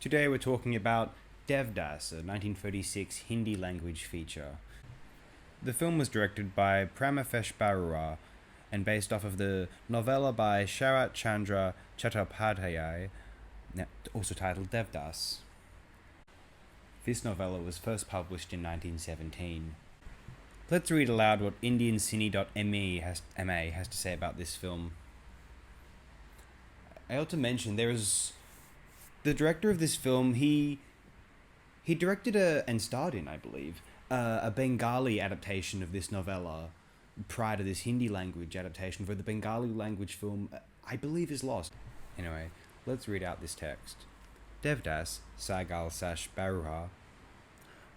Today we're talking about Devdas, a 1936 Hindi language feature. The film was directed by Pramafesh Barua and based off of the novella by Sharat Chandra Chattopadhyay, also titled Devdas. This novella was first published in 1917. Let's read aloud what IndianCine.me has to say about this film. I ought to mention there is the director of this film. He directed and starred in, I believe, a Bengali adaptation of this novella prior to this Hindi language adaptation, for the Bengali language film, I believe, is lost. Anyway, let's read out this text. Devdas, Saigal Sash Baruha.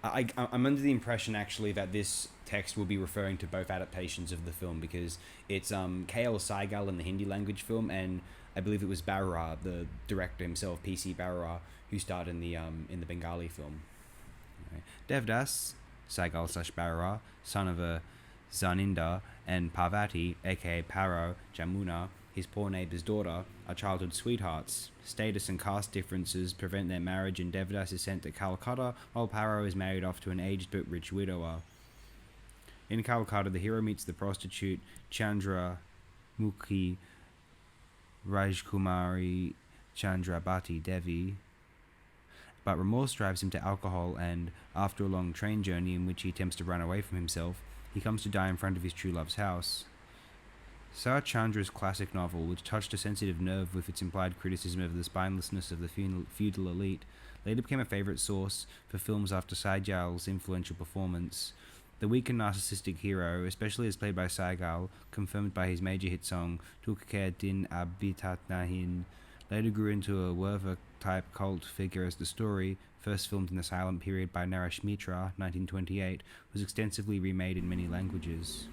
I'm under the impression, actually, that this text will be referring to both adaptations of the film, because it's K.L. Saigal in the Hindi language film, and I believe it was Barua, the director himself, P.C. Barua, who starred in the Bengali film. Anyway, Devdas, Saigal Sash Barua, son of a Zaninda, and Parvati, aka Paro Jamuna, his poor neighbour's daughter, are childhood sweethearts. Status and caste differences prevent their marriage, and Devdas is sent to Calcutta, while Paro is married off to an aged but rich widower. In Calcutta, the hero meets the prostitute Chandra Mukhi Rajkumari Chandrabati Devi, but remorse drives him to alcohol, and after a long train journey in which he attempts to run away from himself, he comes to die in front of his true love's house. Sarat Chandra's classic novel, which touched a sensitive nerve with its implied criticism of the spinelessness of the feudal elite, later became a favourite source for films after Saigal's influential performance. The weak and narcissistic hero, especially as played by Saigal, confirmed by his major hit song Tukher Din Abitat Nahin, later grew into a Werther-type cult figure as the story, first filmed in the silent period by Naresh Mitra, 1928, was extensively remade in many languages.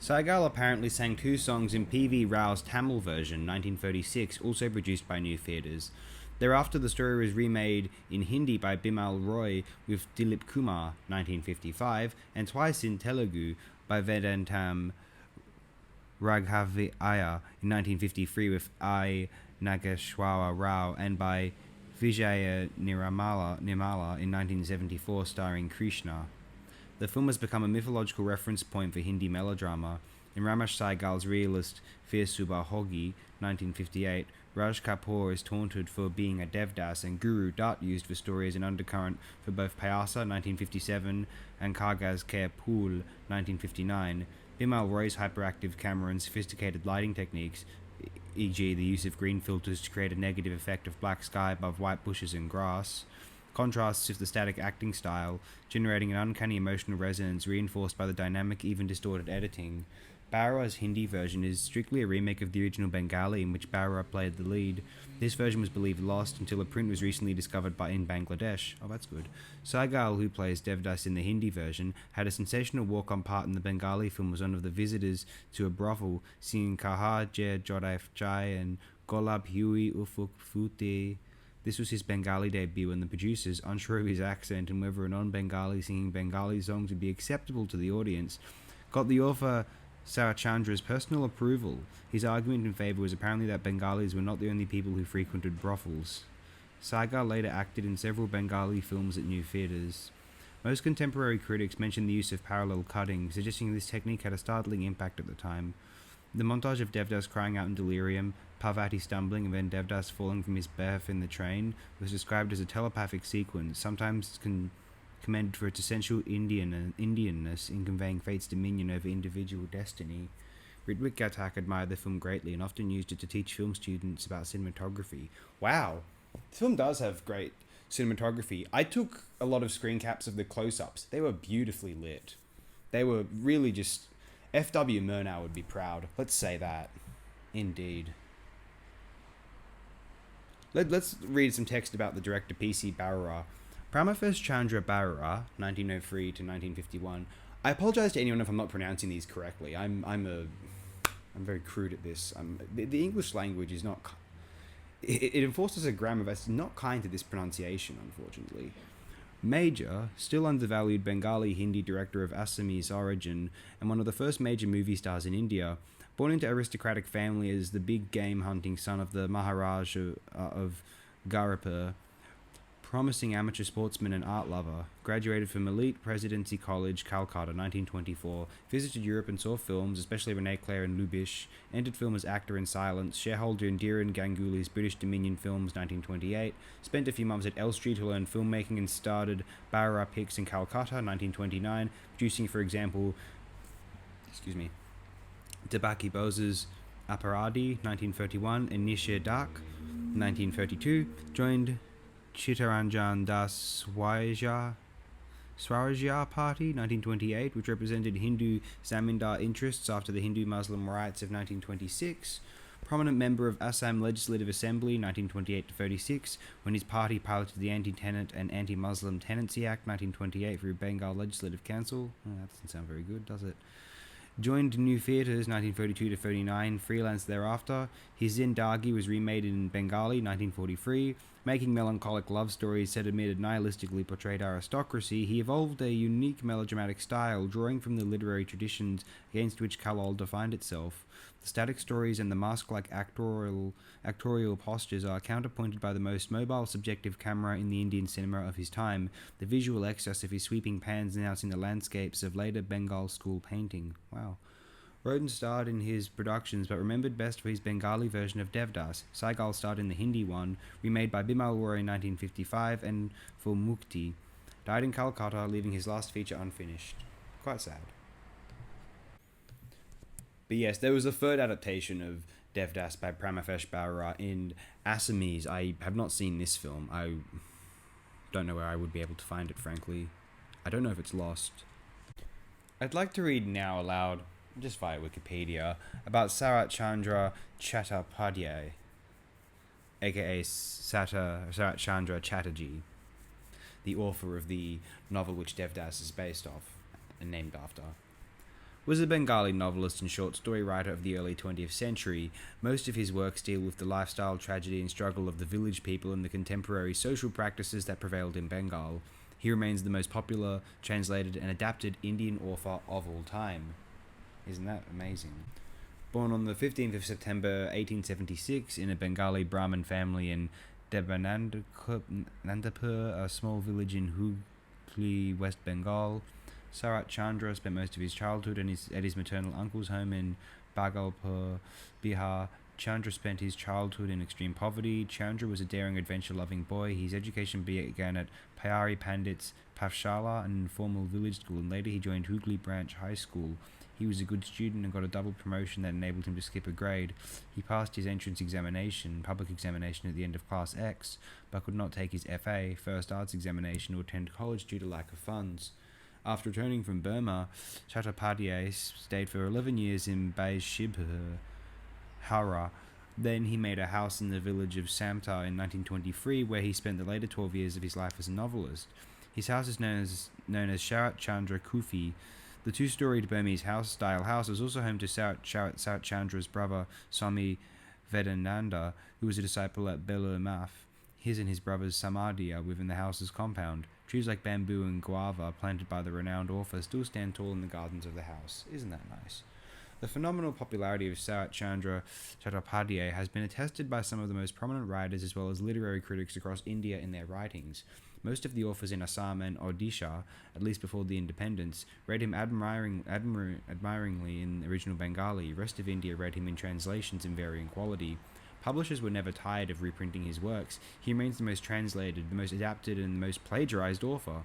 Saigal apparently sang two songs in P.V. Rao's Tamil version, 1936, also produced by New Theatres. Thereafter, the story was remade in Hindi by Bimal Roy with Dilip Kumar, 1955, and twice in Telugu by Vedantam Raghavaiah in 1953 with I. Nageshwara Rao, and by Vijaya Nirmala in 1974 starring Krishna. The film has become a mythological reference point for Hindi melodrama. In Ramesh Saigal's realist Fir Subah Hogi, 1958, Raj Kapoor is taunted for being a Devdas, and Guru Dutt used the story as an undercurrent for both Pyasa, 1957, and Kagaz Ke Pool, 1959. Bimal Roy's hyperactive camera and sophisticated lighting techniques, e.g. the use of green filters to create a negative effect of black sky above white bushes and grass, contrasts with the static acting style, generating an uncanny emotional resonance reinforced by the dynamic, even distorted editing. Barua's Hindi version is strictly a remake of the original Bengali, in which Barua played the lead. This version was believed lost until a print was recently discovered in Bangladesh. Oh, that's good. Saigal, who plays Devdas in the Hindi version, had a sensational walk-on part in the Bengali film, was one of the visitors to a brothel, singing Kaha Je Jodaif Chai and Golab Hui Ufuk Fute. This was his Bengali debut, and the producers, unsure of his accent and whether a non-Bengali singing Bengali songs would be acceptable to the audience, got the author Sarat Chandra's personal approval. His argument in favour was apparently that Bengalis were not the only people who frequented brothels. Saigal later acted in several Bengali films at New Theatres. Most contemporary critics mention the use of parallel cutting, suggesting this technique had a startling impact at the time. The montage of Devdas crying out in delirium, Parvati stumbling, and then Devdas falling from his berth in the train was described as a telepathic sequence, sometimes commended for its essential Indianness in conveying fate's dominion over individual destiny. Ritwik Ghatak admired the film greatly and often used it to teach film students about cinematography. Wow, the film does have great cinematography. I took a lot of screen caps of the close-ups. They were beautifully lit. They were really just... F.W. Murnau would be proud. Let's say that. Indeed. Let's read some text about the director P.C. Barua. Pramafesh Chandra Barua, 1903 to 1951. I apologize to anyone if I'm not pronouncing these correctly. I'm very crude at this. The English language is not... It enforces a grammar that's not kind to this pronunciation, unfortunately. Major, still undervalued Bengali Hindi director of Assamese origin and one of the first major movie stars in India, born into aristocratic family as the big game hunting son of the Maharaj of Garipur, promising amateur sportsman and art lover. Graduated from Elite Presidency College, Calcutta, 1924. Visited Europe and saw films, especially René Clair and Lubitsch. Entered film as actor in Silence. Shareholder in Dhiren Ganguly's British Dominion Films, 1928. Spent a few months at Elstree to learn filmmaking and started Barua Pics in Calcutta, 1929. Producing, for example, Debaki Bose's Aparadi, 1931, and Nisha Dak, 1932. Joined Chittaranjan Das Swarajya Party, 1928, which represented Hindu Zamindar interests after the Hindu-Muslim riots of 1926. Prominent member of Assam Legislative Assembly, 1928-36, when his party piloted the Anti-Tenant and Anti-Muslim Tenancy Act, 1928, through Bengal Legislative Council. Oh, that doesn't sound very good, does it? Joined New Theatres, 1932-39, freelance thereafter. His Zindagi was remade in Bengali, 1943. Making melancholic love stories set amid a nihilistically portrayed aristocracy, he evolved a unique melodramatic style, drawing from the literary traditions against which Kallol defined itself. The static stories and the mask-like actorial postures are counterpointed by the most mobile subjective camera in the Indian cinema of his time, the visual excess of his sweeping pans announcing the landscapes of later Bengal school painting. Wow. Roden starred in his productions, but remembered best for his Bengali version of Devdas. Saigal starred in the Hindi one, remade by Bimal Roy in 1955, and for Mukti. Died in Calcutta, leaving his last feature unfinished. Quite sad. But yes, there was a third adaptation of Devdas by Pramafesh Barua in Assamese. I have not seen this film. I don't know where I would be able to find it, frankly. I don't know if it's lost. I'd like to read now aloud, just via Wikipedia, about Sarat Chandra Chattopadhyay, aka Sarat Chandra Chatterjee, the author of the novel which Devdas is based off and named after. Was a Bengali novelist and short story writer of the early 20th century. Most of his works deal with the lifestyle, tragedy and struggle of the village people and the contemporary social practices that prevailed in Bengal. He remains the most popular, translated and adapted Indian author of all time. Isn't that amazing? Born on the 15th of September 1876 in a Bengali Brahmin family in Debanandapur, a small village in Hooghly, West Bengal, Sarat Chandra spent most of his childhood at his maternal uncle's home in Bhagalpur, Bihar. Chandra spent his childhood in extreme poverty. Chandra was a daring, adventure-loving boy. His education began at Pyari Pandit's Pafshala, an informal village school, and later he joined Hooghly Branch High School. He was a good student and got a double promotion that enabled him to skip a grade. He passed his entrance public examination at the end of Class X, but could not take his FA, First Arts examination, or attend college due to lack of funds. After returning from Burma, Chattopadhyay stayed for 11 years in Baishibhur, Howrah. Then he made a house in the village of Samtar in 1923, where he spent the later 12 years of his life as a novelist. His house is known as Sarat Chandra Kufi. The two-storied Burmese house-style house is also home to Sarat Chandra's brother, Swami Vedananda, who was a disciple at Belur Math. His and his brother's samadhi are within the house's compound. Trees like bamboo and guava, planted by the renowned author, still stand tall in the gardens of the house. Isn't that nice? The phenomenal popularity of Sarat Chandra Chattopadhyay has been attested by some of the most prominent writers as well as literary critics across India in their writings. Most of the authors in Assam and Odisha, at least before the independence, read him admiringly in original Bengali. The rest of India read him in translations in varying quality. Publishers were never tired of reprinting his works. He remains the most translated, the most adapted, and the most plagiarized author.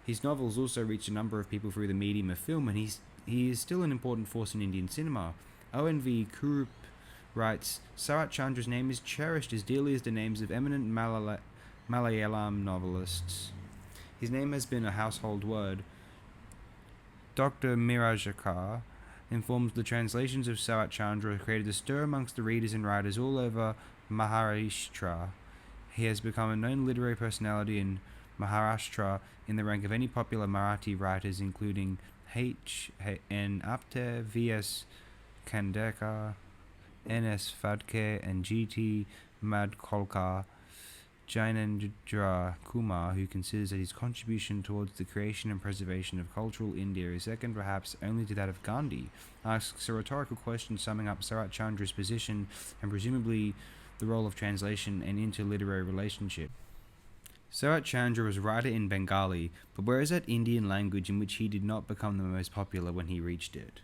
His novels also reached a number of people through the medium of film, and he is still an important force in Indian cinema. O.N.V. Kurup writes, Sarat Chandra's name is cherished as dearly as the names of eminent Malayalam novelists. His name has been a household word. Dr. Mirajakar informs the translations of Sarat Chandra created a stir amongst the readers and writers all over Maharashtra. He has become a known literary personality in Maharashtra in the rank of any popular Marathi writers, including H.N. Apte, V.S. Khandekar, N.S. Phadke, and G.T. Madkolkar. Jainendra Kumar, who considers that his contribution towards the creation and preservation of cultural India is second perhaps only to that of Gandhi, asks a rhetorical question summing up Sarat Chandra's position and presumably the role of translation and interliterary relationship. Sarat Chandra was a writer in Bengali, but where is that Indian language in which he did not become the most popular when he reached it?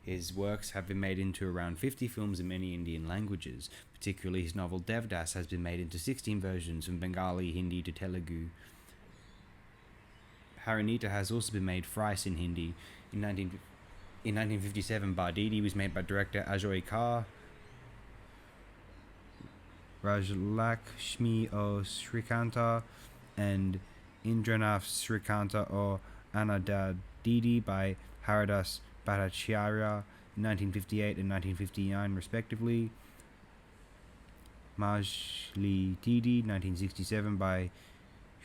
His works have been made into around 50 films in many Indian languages. Particularly his novel Devdas has been made into 16 versions from Bengali, Hindi to Telugu. Harinita has also been made thrice in Hindi. In 1957, Bardidi was made by director Ajoy Kar. Rajlakshmi O Srikanta and Indranath Srikanta O Anadadidi by Haridas Bhattacharya in 1958 and 1959 respectively. Majli Didi 1967 by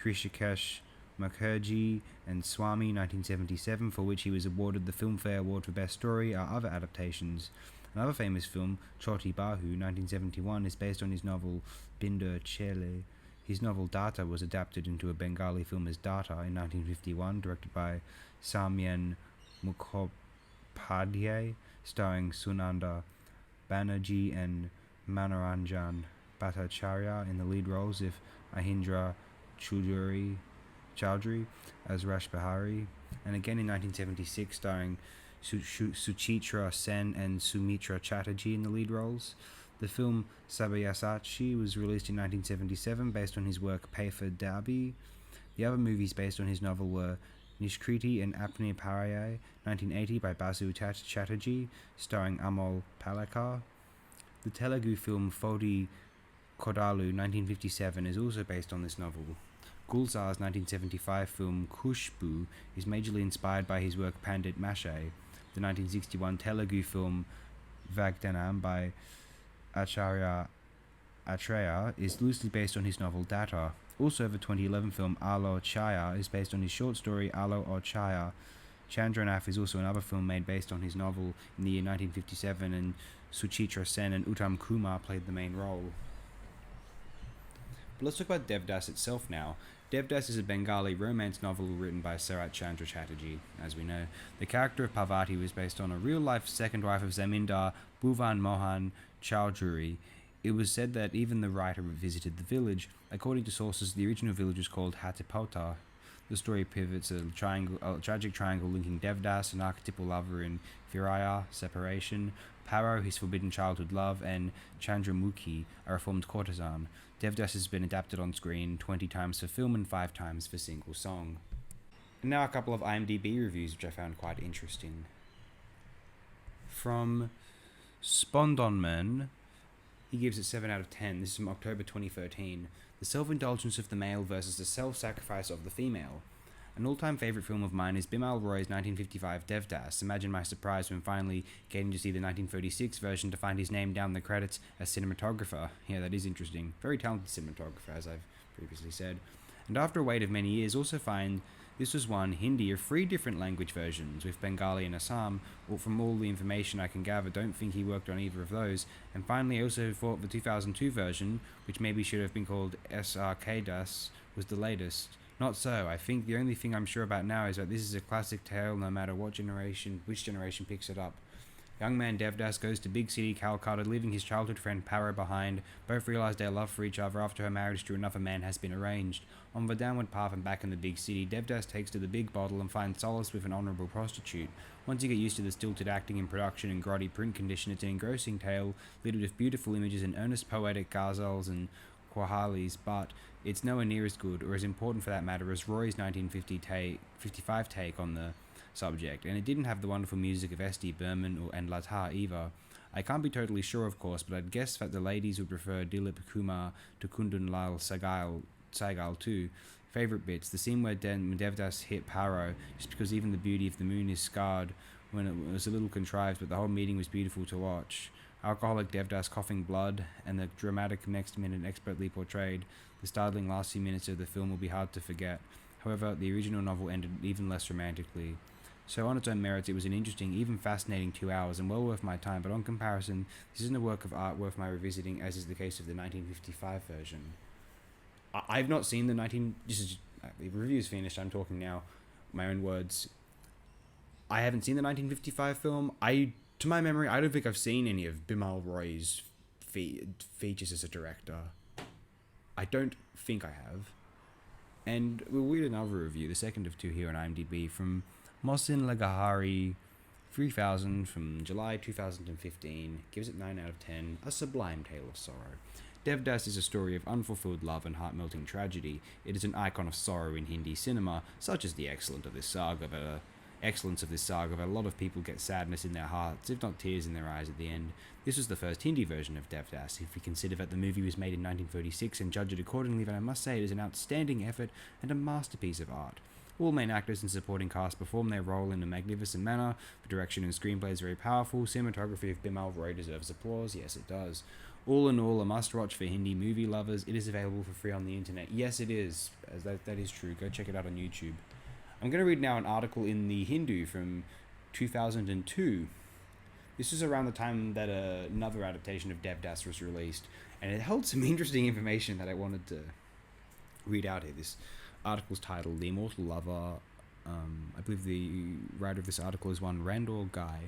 Hrishikesh Mukherjee and Swami 1977, for which he was awarded the Filmfare Award for Best Story, are other adaptations. Another famous film, Choti Bahu 1971, is based on his novel Binder Chele. His novel Data was adapted into a Bengali film as Data in 1951, directed by Samyen Mukhopadhyay, starring Sunanda Banerjee and Manoranjan Bhattacharya in the lead roles, with Ahindra Chowdhury as Rash Behari, and again in 1976 starring Suchitra Sen and Sumitra Chatterjee in the lead roles. The film Sabyasachi was released in 1977 based on his work Paifa Dabi. The other movies based on his novel were Nishkriti and Apne Parayai, 1980 by Basu Chatterjee, starring Amol Palekar. The Telugu film Fodi Kodalu 1957 is also based on this novel. Gulzar's 1975 film Khushbu is majorly inspired by his work Pandit Mashay. The 1961 Telugu film Vagdanam by Acharya Atreya is loosely based on his novel Data. Also, the 2011 film Alo Chaya is based on his short story Alo or Chaya. Chandranath is also another film made based on his novel in the year 1957, and Suchitra Sen and Uttam Kumar played the main role. But let's talk about Devdas itself now. Devdas is a Bengali romance novel written by Sarat Chandra Chatterjee, as we know. The character of Parvati was based on a real-life second wife of Zamindar Bhuvan Mohan Chowdhury. It was said that even the writer visited the village. According to sources, the original village was called Hatipota. The story pivots a tragic triangle linking Devdas, an archetypal lover in Viraya, separation, Paro, his forbidden childhood love, and Chandramukhi, a reformed courtesan. Devdas has been adapted on screen 20 times for film and 5 times for single song. And now a couple of IMDb reviews which I found quite interesting. From Spondonman, he gives it 7 out of 10. This is from October 2013. The self-indulgence of the male versus the self-sacrifice of the female. An all-time favourite film of mine is Bimal Roy's 1955 Devdas. Imagine my surprise when finally getting to see the 1936 version to find his name down the credits as cinematographer. Yeah, that is interesting. Very talented cinematographer, as I've previously said. And after a wait of many years, also find this was one Hindi of 3 different language versions, with Bengali and Assam. Well, from all the information I can gather, don't think he worked on either of those. And finally, I also thought the 2002 version, which maybe should have been called SRK Das, was the latest. Not so. I think the only thing I'm sure about now is that this is a classic tale no matter which generation picks it up. Young man Devdas goes to big city Calcutta, leaving his childhood friend Paro behind. Both realize their love for each other after her marriage to another man has been arranged. On the downward path and back in the big city, Devdas takes to the big bottle and finds solace with an honourable prostitute. Once you get used to the stilted acting in production and grotty print condition, it's an engrossing tale, littered with beautiful images and earnest poetic ghazals and Quahalis, but it's nowhere near as good, or as important for that matter, as Roy's 1955 take on the subject, and it didn't have the wonderful music of S.D. Burman and Lata either. I can't be totally sure, of course, but I'd guess that the ladies would prefer Dilip Kumar to Kundan Lal Saigal too. Favourite bits, the scene where Devdas hit Paro, just because even the beauty of the moon is scarred when it was a little contrived, but the whole meeting was beautiful to watch. Alcoholic Devdas coughing blood, and the dramatic next minute expertly portrayed. The startling last few minutes of the film will be hard to forget. However, the original novel ended even less romantically. So on its own merits, it was an interesting, even fascinating 2 hours, and well worth my time, but on comparison, this isn't a work of art worth my revisiting, as is the case of the 1955 version. I've not seen the the review's finished, I'm talking now, my own words. I haven't seen the 1955 film. To my memory, I don't think I've seen any of Bimal Roy's features as a director. I don't think I have. And we'll read another review, the second of two here on IMDb, from Mohsin Lagahari 3000 from July 2015. Gives it 9 out of 10. A sublime tale of sorrow. Devdas is a story of unfulfilled love and heart-melting tragedy. It is an icon of sorrow in Hindi cinema, such as the excellence of this saga, but a lot of people get sadness in their hearts, if not tears in their eyes at the end. This was the first Hindi version of Devdas, if we consider that the movie was made in 1936 and judge it accordingly, then I must say it is an outstanding effort and a masterpiece of art. All main actors and supporting cast perform their role in a magnificent manner. The direction and screenplay is very powerful. Cinematography of Bimal Roy deserves applause. Yes, it does. All in all, a must-watch for Hindi movie lovers. It is available for free on the internet. Yes, it is. That is true. Go check it out on YouTube. I'm going to read now an article in The Hindu from 2002. This was around the time that another adaptation of Devdas was released, and it held some interesting information that I wanted to read out here. This article's titled The Immortal Lover. I believe the writer of this article is one Randor Guy.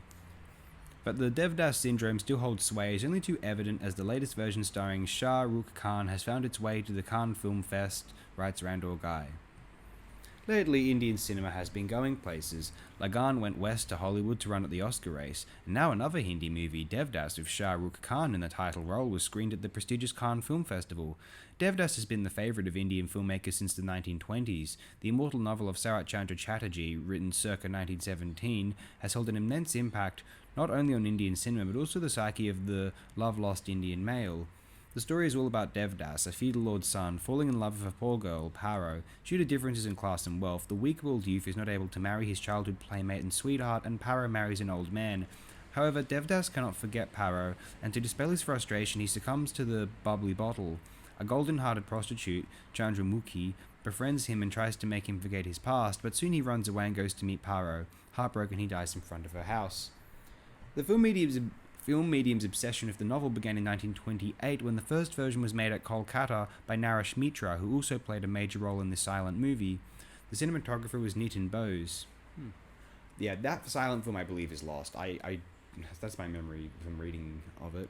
But the Devdas syndrome still holds sway is only too evident as the latest version starring Shah Rukh Khan has found its way to the Cannes Film Fest, writes Randor Guy. Lately, Indian cinema has been going places. Lagan went west to Hollywood to run at the Oscar race, and now another Hindi movie, Devdas, with Shah Rukh Khan in the title role, was screened at the prestigious Cannes Film Festival. Devdas has been the favourite of Indian filmmakers since the 1920s. The immortal novel of Sarat Chandra Chatterjee, written circa 1917, has held an immense impact not only on Indian cinema but also the psyche of the love-lost Indian male. The story is all about Devdas, a feudal lord's son, falling in love with a poor girl, Paro. Due to differences in class and wealth, the weak-willed youth is not able to marry his childhood playmate and sweetheart, and Paro marries an old man. However, Devdas cannot forget Paro, and to dispel his frustration, he succumbs to the bubbly bottle. A golden-hearted prostitute, Chandramukhi, befriends him and tries to make him forget his past, but soon he runs away and goes to meet Paro. Heartbroken, he dies in front of her house. The film medium's obsession with the novel began in 1928 when the first version was made at Kolkata by Naresh Mitra, who also played a major role in this silent movie. The cinematographer was Nitin Bose. Yeah, that silent film I believe is lost. That's my memory from reading of it.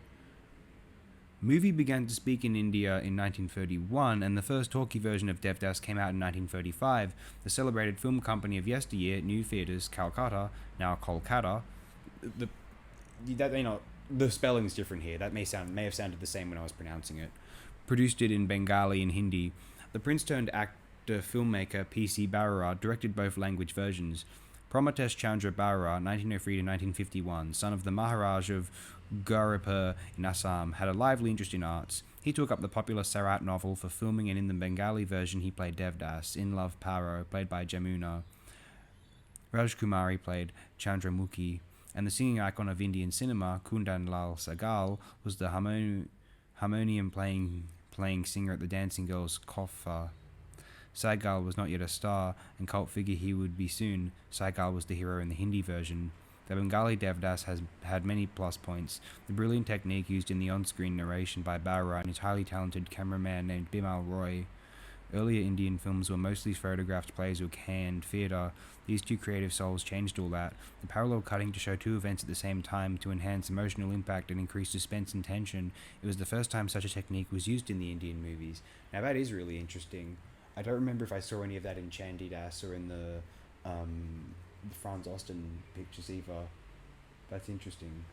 Movie began to speak in India in 1931, and the first talkie version of Devdas came out in 1935. The celebrated film company of yesteryear, New Theatres, Calcutta, now Kolkata. The spelling's different here. That may have sounded the same when I was pronouncing it. Produced it in Bengali and Hindi. The prince-turned-actor filmmaker P.C. Barua directed both language versions. Promethesh Chandra Barua, 1903 to 1951, son of the Maharaj of Gauripur in Assam, had a lively interest in arts. He took up the popular Sarat novel for filming, and in the Bengali version he played Devdas. In Love Paro, played by Jamuna. Rajkumari played Chandramukhi. And the singing icon of Indian cinema, Kundan Lal Sagal, was the harmonium playing singer at the Dancing Girls Kofa. Saigal was not yet a star, and cult figure he would be soon. Saigal was the hero in the Hindi version. The Bengali Devdas has had many plus points. The brilliant technique used in the on-screen narration by Barua and his highly talented cameraman named Bimal Roy. Earlier Indian films were mostly photographed plays or canned theatre. These two creative souls changed all that. The parallel cutting to show two events at the same time to enhance emotional impact and increase suspense and tension. It was the first time such a technique was used in the Indian movies. Now that is really interesting. I don't remember if I saw any of that in Chandidas or in the Franz Osten pictures either. That's interesting.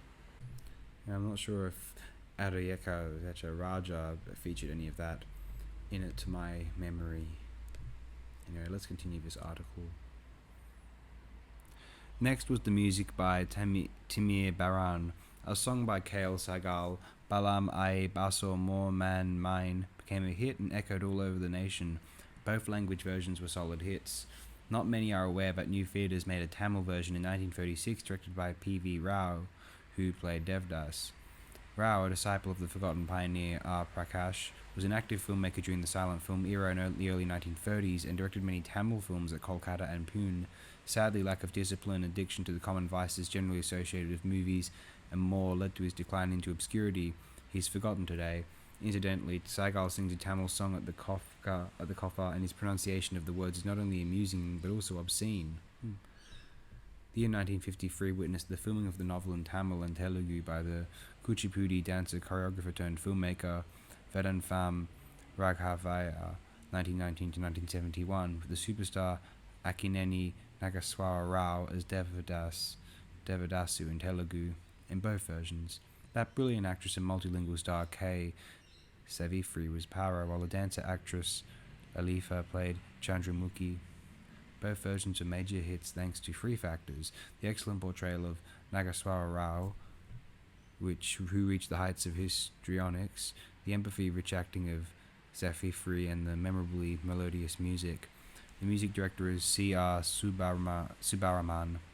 I'm not sure if Adayeka Raja featured any of that in it to my memory. Anyway, let's continue this article. Next was the music by Timir Baran. A song by K.L. Sagal, Balam Ai Baso More Man Mine, became a hit and echoed all over the nation. Both language versions were solid hits. Not many are aware that New Theatres made a Tamil version in 1936 directed by P.V. Rao, who played Devdas. Rao, a disciple of the forgotten pioneer R. Prakash, was an active filmmaker during the silent film era in the early 1930s and directed many Tamil films at Kolkata and Pune. Sadly, lack of discipline and addiction to the common vices generally associated with movies and more led to his decline into obscurity. He is forgotten today. Incidentally, Saigal sings a Tamil song at the Kofa, and his pronunciation of the words is not only amusing but also obscene. The year 1953 witnessed the filming of the novel in Tamil and Telugu by the Kuchipudi dancer, choreographer turned filmmaker Vedan Pham Raghavaya, 1919 to 1971, with the superstar Akineni Nageswara Rao as Devdasu in Telugu, in both versions. That brilliant actress and multilingual star K. Savifri was Para, while the dancer actress Alifa played Chandramukhi. Both versions were major hits thanks to three factors: the excellent portrayal of Nageswara Rao, who reached the heights of histrionics, the empathy-rich acting of Savifri, and the memorably melodious music. The music director is C.R. Subaraman,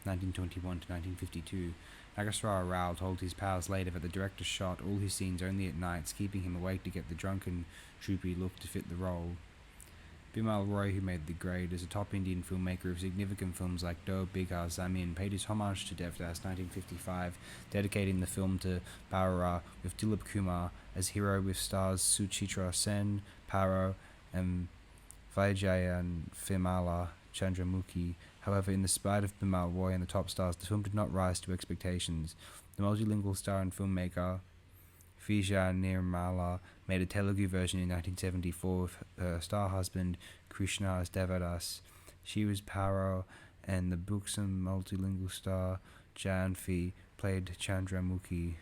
1921 to 1952. Nageswara Rao told his pals later that the director shot all his scenes only at nights, keeping him awake to get the drunken, droopy look to fit the role. Bimal Roy, who made the grade as a top Indian filmmaker of significant films like Do Bigha Zamin, paid his homage to Devdas 1955, dedicating the film to Barua, with Dilip Kumar as hero, with stars Suchitra Sen, Paro, and Vijayan Firmala Chandramukhi. However, in the spite of Bimal Roy and the top stars, the film did not rise to expectations. The multilingual star and filmmaker Vijay Nirmala made a Telugu version in 1974 with her star husband Krishna as Devdas. She was Paro, and the buxom multilingual star Janvi played Chandramukhi.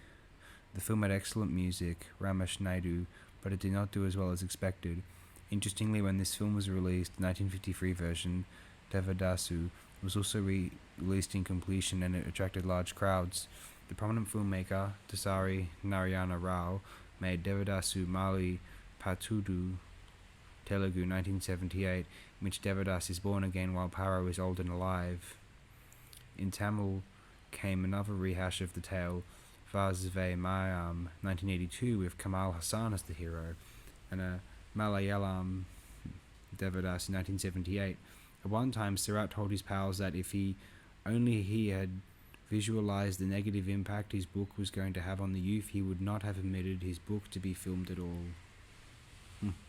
The film had excellent music, Ramesh Naidu, but it did not do as well as expected. Interestingly, when this film was released, the 1953 version, Devadasu, was also released in completion, and it attracted large crowds. The prominent filmmaker, Dasari Narayana Rao, made Devadasu Mali Patudu, Telugu, 1978, in which Devadas is born again while Paro is old and alive. In Tamil came another rehash of the tale, Vazve Mayam, 1982, with Kamal Hassan as the hero, and a Malayalam Devdas in 1978. At one time, Sirat told his pals that if he had visualized the negative impact his book was going to have on the youth, he would not have permitted his book to be filmed at all.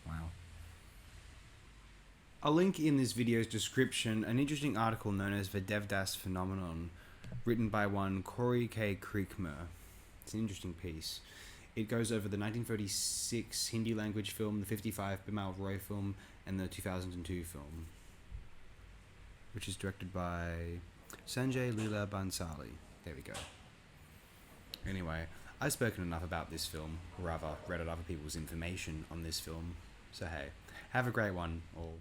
Wow. I'll link in this video's description an interesting article known as the Devdas Phenomenon, written by one Corey K. Creekmer. It's an interesting piece. It goes over the 1936 Hindi language film, the 55 Bimal Roy film, and the 2002 film, which is directed by Sanjay Leela Bansali. There we go. Anyway, I've spoken enough about this film, or rather, read out other people's information on this film. So hey, have a great one, all.